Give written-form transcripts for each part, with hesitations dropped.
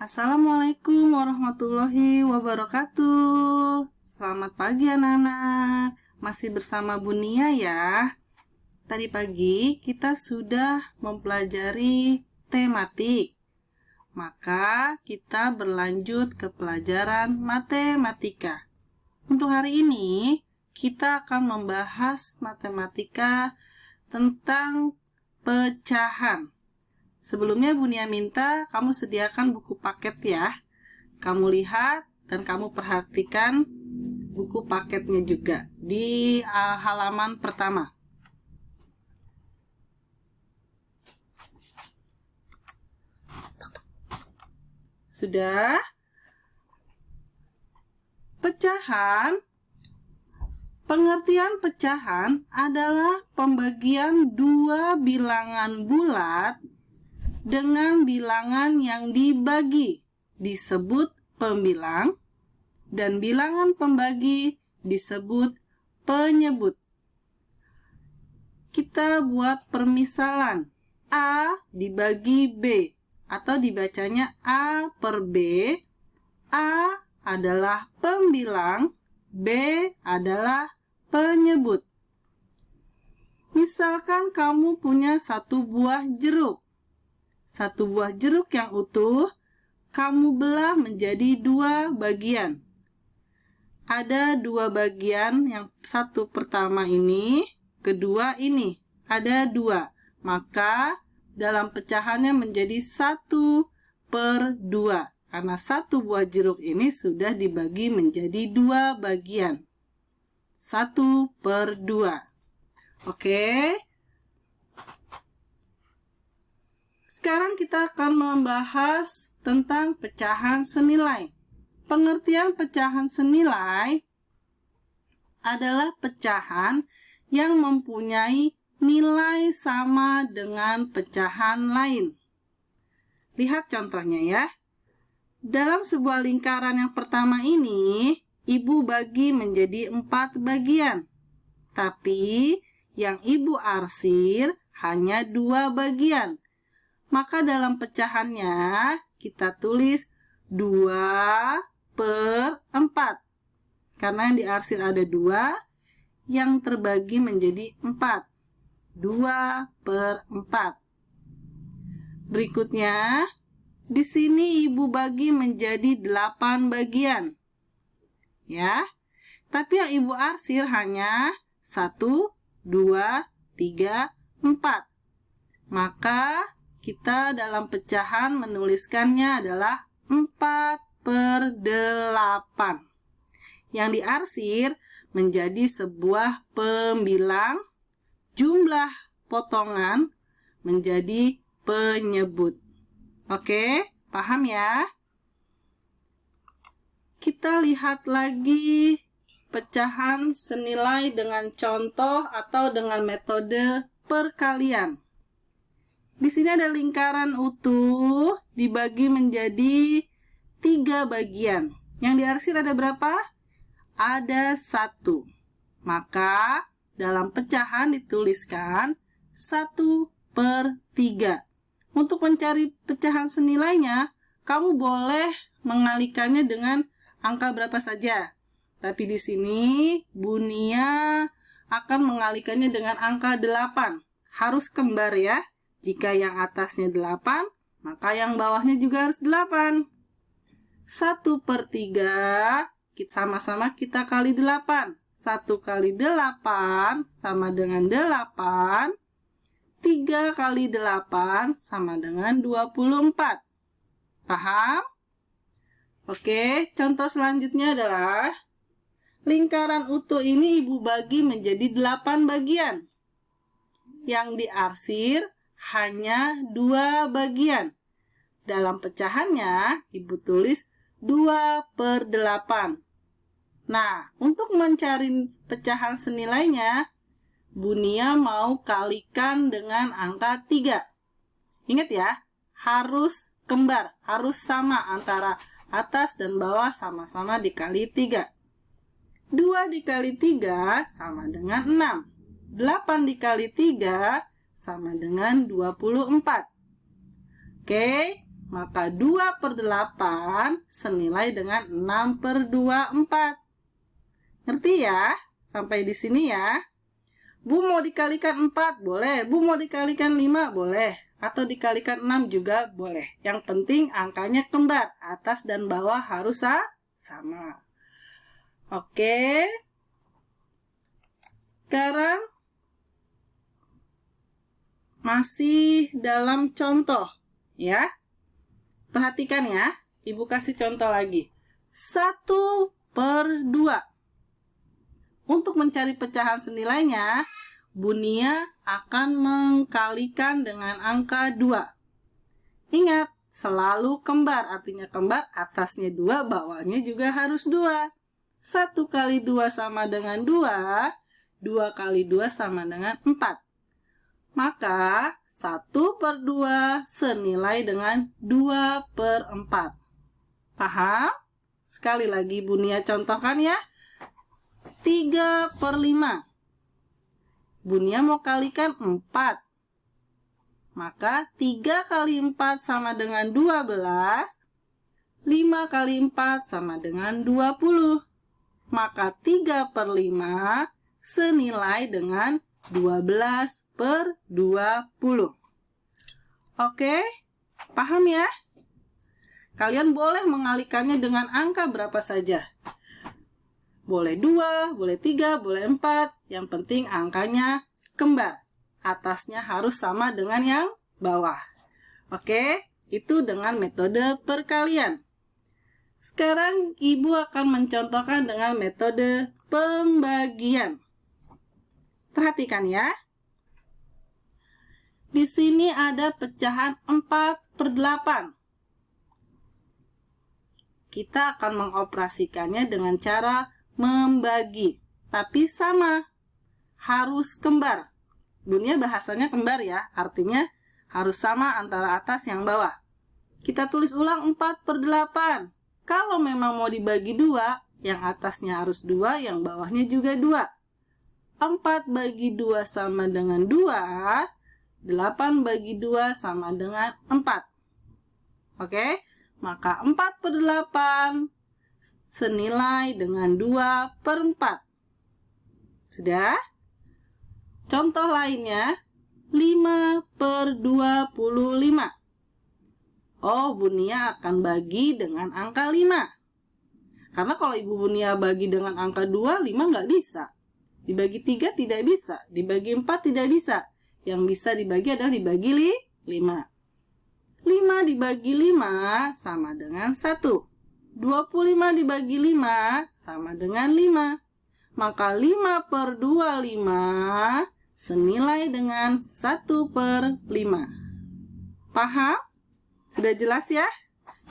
Assalamualaikum warahmatullahi wabarakatuh. Selamat pagi anak-anak. Masih bersama Bu Nia ya. Tadi pagi kita sudah mempelajari tematik. Maka kita berlanjut ke pelajaran matematika. Untuk hari ini kita akan membahas matematika tentang pecahan. Sebelumnya Bu Nia minta kamu sediakan buku paket ya. Kamu lihat dan kamu perhatikan buku paketnya juga di halaman pertama. Sudah? Pecahan. Pengertian pecahan adalah pembagian dua bilangan bulat dengan bilangan yang dibagi disebut pembilang dan bilangan pembagi disebut penyebut. Kita buat permisalan. A dibagi B atau dibacanya A per B. A adalah pembilang, B adalah penyebut. Misalkan kamu punya satu buah jeruk. Satu buah jeruk yang utuh, kamu belah menjadi dua bagian. Ada dua bagian, yang satu pertama ini, kedua ini. Ada dua, maka dalam pecahannya menjadi 1/2. Karena satu buah jeruk ini sudah dibagi menjadi dua bagian. 1/2. Oke? Sekarang kita akan membahas tentang pecahan senilai. Pengertian pecahan senilai adalah pecahan yang mempunyai nilai sama dengan pecahan lain. Lihat contohnya ya. Dalam sebuah lingkaran yang pertama ini, Ibu bagi menjadi 4 bagian. Tapi yang Ibu arsir hanya 2 bagian. Maka dalam pecahannya kita tulis 2/4. Karena yang diarsir ada 2, yang terbagi menjadi 4. 2/4. Berikutnya, di sini Ibu bagi menjadi 8 bagian. Ya, tapi yang Ibu arsir hanya 1, 2, 3, 4. Maka kita dalam pecahan menuliskannya adalah 4/8. Yang diarsir menjadi sebuah pembilang, jumlah potongan menjadi penyebut. Oke, paham ya? Kita lihat lagi pecahan senilai dengan contoh atau dengan metode perkalian. Di sini ada lingkaran utuh dibagi menjadi 3 bagian. Yang diarsir ada berapa? Ada 1. Maka dalam pecahan dituliskan 1/3. Untuk mencari pecahan senilainya, kamu boleh mengalikannya dengan angka berapa saja. Tapi di sini Bu Nia akan mengalikannya dengan angka 8. Harus kembar ya. Jika yang atasnya 8, maka yang bawahnya juga harus 8. 1/3, sama-sama kita kali 8. 1 kali 8 sama dengan 8. 3 kali 8 sama dengan 24. Paham? Oke, contoh selanjutnya adalah lingkaran utuh ini Ibu bagi menjadi 8 bagian. Yang diarsir hanya 2 bagian. Dalam pecahannya, Ibu tulis 2/8. Nah, untuk mencari pecahan senilainya, Bu Nia mau kalikan dengan angka 3. Ingat ya, harus kembar, harus sama antara atas dan bawah sama-sama dikali 3. 2 dikali 3 sama dengan 6. 8 dikali 3 sama dengan 24. Oke, maka 2/8 senilai dengan 6/24. Ngerti ya? Sampai di sini ya. Bu mau dikalikan 4 boleh, Bu mau dikalikan 5 boleh, atau dikalikan 6 juga boleh. Yang penting angkanya kembar, atas dan bawah harus sama. Oke. Sekarang masih dalam contoh ya. Perhatikan ya, Ibu kasih contoh lagi. 1/2. Untuk mencari pecahan senilainya, Bu Nia akan mengkalikan dengan angka 2. Ingat, selalu kembar, artinya kembar atasnya 2, bawahnya juga harus 2. 1 kali 2 sama dengan 2, 2 kali 2 sama dengan 4. Maka 1/2 senilai dengan 2/4. Paham? Sekali lagi Bu Nia contohkan ya. 3/5. Bu Nia mau kalikan 4. Maka 3 kali 4 sama dengan 12. 5 kali 4 sama dengan 20. Maka 3/5 senilai dengan 12/20. Oke, paham ya? Kalian boleh mengalikannya dengan angka berapa saja. Boleh 2, boleh 3, boleh 4. Yang penting angkanya kembar. Atasnya harus sama dengan yang bawah. Oke, itu dengan metode perkalian. Sekarang Ibu akan mencontohkan dengan metode pembagian. Perhatikan ya. Di sini ada pecahan 4/8. Kita akan mengoperasikannya dengan cara membagi, tapi sama, harus kembar. Dunia bahasanya kembar ya, artinya harus sama antara atas yang bawah. Kita tulis ulang 4/8. Kalau memang mau dibagi 2, yang atasnya harus 2, yang bawahnya juga 2. 4 bagi 2 sama dengan 2, 8 bagi 2 sama dengan 4. Oke, maka 4/8 senilai dengan 2/4. Sudah? Contoh lainnya, 5/25. Oh, Bu Nia akan bagi dengan angka 5. Karena kalau Ibu Bu Nia bagi dengan angka 2, 5 nggak bisa. Dibagi 3 tidak bisa. Dibagi 4 tidak bisa. Yang bisa dibagi adalah dibagi 5. 5 dibagi 5 sama dengan 1. 25 dibagi 5 sama dengan 5. Maka 5/25 senilai dengan 1/5. Paham? Sudah jelas ya?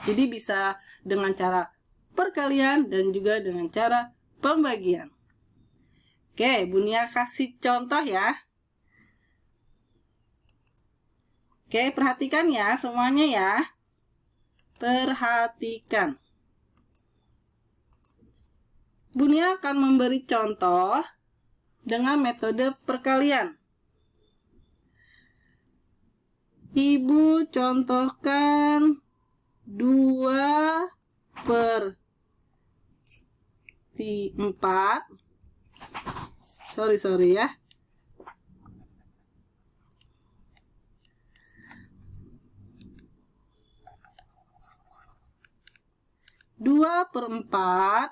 Jadi bisa dengan cara perkalian dan juga dengan cara pembagian. Oke, Bu Nia kasih contoh ya. Oke, perhatikan ya semuanya ya. Perhatikan. Bu Nia akan memberi contoh dengan metode perkalian. Ibu contohkan 2/4. Sorry ya. 2/4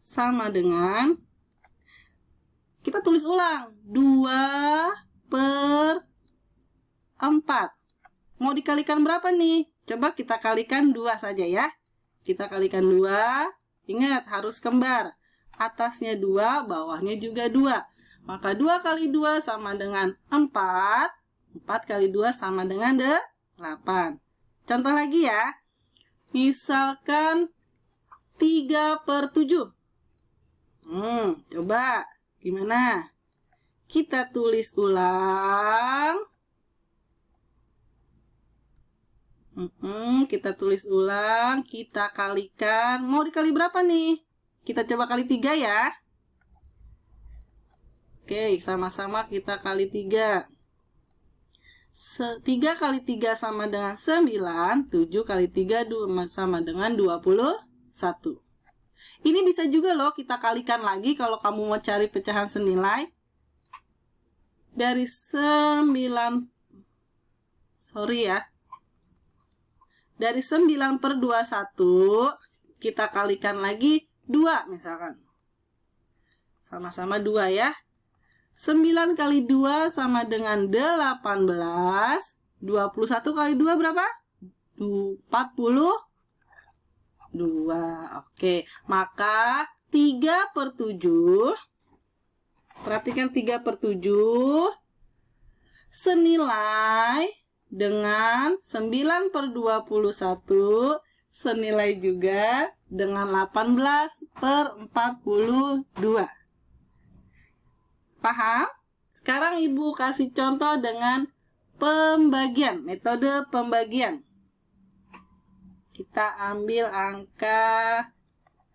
sama dengan, kita tulis ulang, 2/4. Mau dikalikan berapa nih? Coba kita kalikan 2 saja ya. Kita kalikan 2. Ingat, harus kembar. Atasnya 2, bawahnya juga 2. Maka 2 kali 2 sama dengan 4. 4 kali 2 sama dengan 8. Contoh lagi ya. Misalkan 3/7. Coba gimana? Kita tulis ulang. Kita tulis ulang. Kita kalikan. Mau dikali berapa nih? Kita coba kali 3 ya. Oke, sama-sama kita kali 3. 3 kali 3 sama dengan 9, 7 kali 3 sama dengan 21. Ini bisa juga loh kita kalikan lagi kalau kamu mau cari pecahan senilai. Dari 9, dari 9 per 21, kita kalikan lagi 2 misalkan. Sama-sama 2 ya. 9 kali 2 sama dengan 18. 21 kali 2 berapa? 42. Oke, maka 3 per 7. Perhatikan 3 per 7 senilai dengan 9 per 21 senilai juga dengan 18 per 42. Paham? Sekarang Ibu kasih contoh dengan pembagian, metode pembagian. Kita ambil angka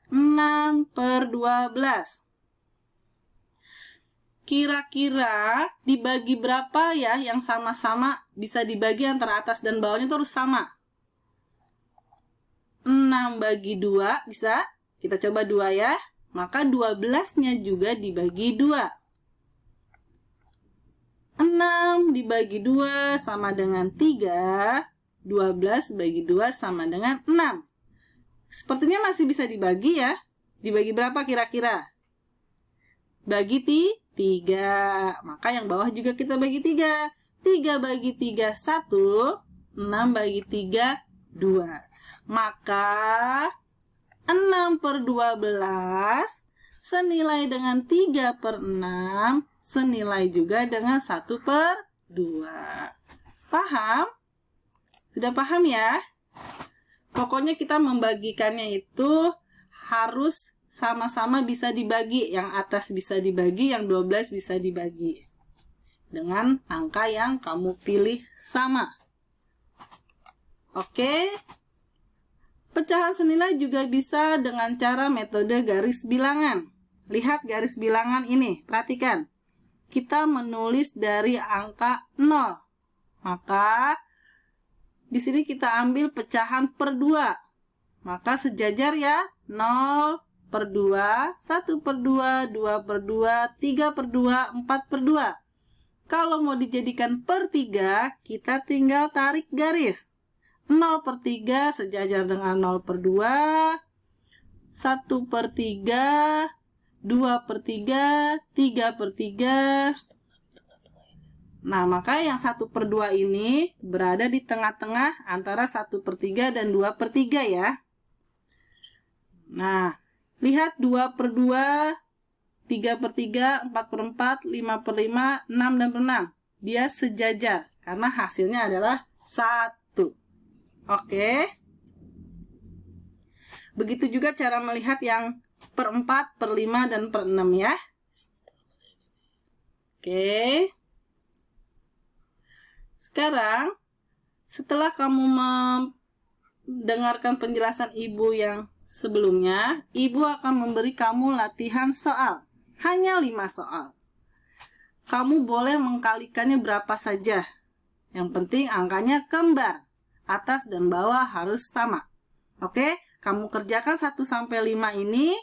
6 per 12. Kira-kira dibagi berapa ya yang sama-sama bisa dibagi antara atas dan bawahnya itu harus sama. 6 bagi 2 bisa? Kita coba 2 ya. Maka 12-nya juga dibagi 2. 6 dibagi 2 sama dengan 3. 12 bagi 2 sama dengan 6. Sepertinya masih bisa dibagi ya. Dibagi berapa kira-kira? Bagi 3. Maka yang bawah juga kita bagi 3. 3 bagi 3, 1. 6 bagi 3, 2. Maka 6 per 12 senilai dengan 3 per 6 senilai juga dengan 1 per 2. Paham? Sudah paham ya? Pokoknya kita membagikannya itu harus sama-sama bisa dibagi. Yang atas bisa dibagi, yang 12 bisa dibagi. Dengan angka yang kamu pilih sama. Oke? Pecahan senilai juga bisa dengan cara metode garis bilangan. Lihat garis bilangan ini, perhatikan. Kita menulis dari angka 0. Maka di sini kita ambil pecahan per 2. Maka sejajar ya. 0 per 2, 1 per 2, 2 per 2, 3 per 2, 4 per 2. Kalau mau dijadikan per 3, kita tinggal tarik garis. 0 per 3 sejajar dengan 0 per 2, 1 per 3, 2 per 3, 3 per 3. Nah, maka yang 1 per 2 ini berada di tengah-tengah antara 1 per 3 dan 2 per 3 ya. Nah, lihat 2 per 2, 3 per 3, 4 per 4, 5 per 5, 6 dan per 6. Dia sejajar karena hasilnya adalah 1. Oke. Begitu juga cara melihat yang per 4, per 5, dan per 6 ya. Oke. Sekarang, setelah kamu mendengarkan penjelasan Ibu yang sebelumnya, Ibu akan memberi kamu latihan soal. Hanya 5 soal. Kamu boleh mengkalikannya berapa saja. Yang penting angkanya kembar. Atas dan bawah harus sama. Oke, kamu kerjakan 1-5 ini.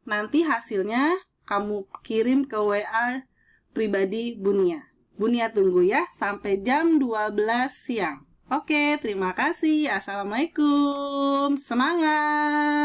Nanti hasilnya kamu kirim ke WA pribadi Bunia. Bunia tunggu ya sampai jam 12 siang. Oke, terima kasih. Assalamualaikum. Semangat!